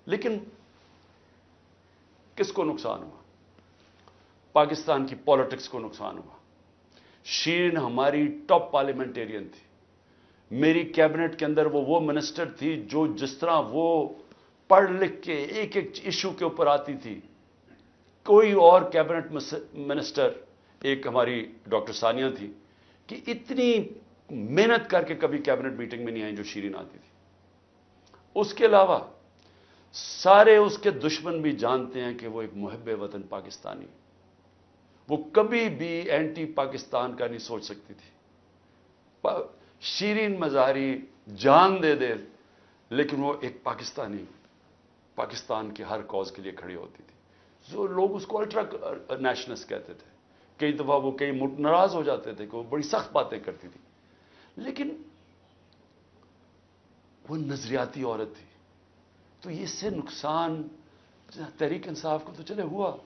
لیکن کس کو نقصان ہوا؟ پاکستان کی پالیٹکس کو نقصان ہوا. شیرین ہماری ٹاپ پارلیمنٹیرین تھی. میری کیبنٹ کے اندر وہ منسٹر تھی جو جس طرح وہ پڑھ لکھ کے ایک ایک ایشو کے اوپر آتی تھی. کوئی اور کیبنٹ منسٹر، ایک ہماری ڈاکٹر ثانیہ تھی کہ اتنی محنت کر کے کبھی کیبنٹ میٹنگ میں نہیں آئی جو شیرین آتی تھی. اس کے علاوہ سارے اس کے دشمن بھی جانتے ہیں کہ وہ ایک محب وطن پاکستانی. وہ کبھی بھی اینٹی پاکستان کا نہیں سوچ سکتی تھی. شیرین مظاہری جان دے دے لیکن وہ ایک پاکستانی، پاکستان کے ہر کاز کے لیے کھڑی ہوتی تھی. جو لوگ اس کو الٹرا نیشنلسٹ کہتے تھے. کئی دفعہ وہ کئی ناراض ہو جاتے تھے کہ وہ بڑی سخت باتیں کرتی تھی، لیکن وہ نظریاتی عورت تھی. تو اس سے نقصان تحریک انصاف کو تو چلے ہوا،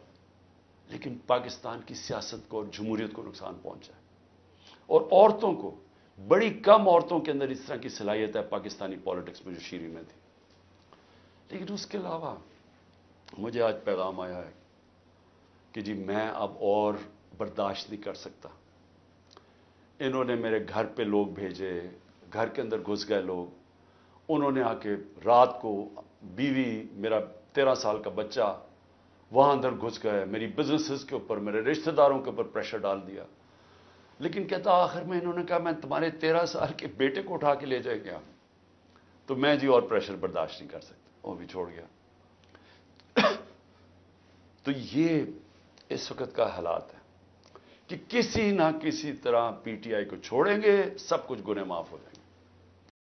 لیکن پاکستان کی سیاست کو اور جمہوریت کو نقصان پہنچا. اور عورتوں کو، بڑی کم عورتوں کے اندر اس طرح کی صلاحیت ہے پاکستانی پالیٹکس میں جو شیرین میں تھی. لیکن اس کے علاوہ مجھے آج پیغام آیا ہے کہ جی میں اب اور برداشت نہیں کر سکتا. انہوں نے میرے گھر پہ لوگ بھیجے، گھر کے اندر گھس گئے لوگ. انہوں نے آ کے رات کو بیوی، میرا 13 سال کا بچہ وہاں اندر گھس گئے، میری بزنسز کے اوپر، میرے رشتہ داروں کے اوپر پریشر ڈال دیا. لیکن کہتا آخر میں انہوں نے کہا میں تمہارے 13 سال کے بیٹے کو اٹھا کے لے جائے گیا. تو میں جی اور پریشر برداشت نہیں کر سکتا، وہ بھی چھوڑ گیا. تو یہ اس وقت کا حالات ہے کہ کسی نہ کسی طرح پی ٹی آئی کو چھوڑیں گے، سب کچھ گنہ معاف ہو جائیں گے.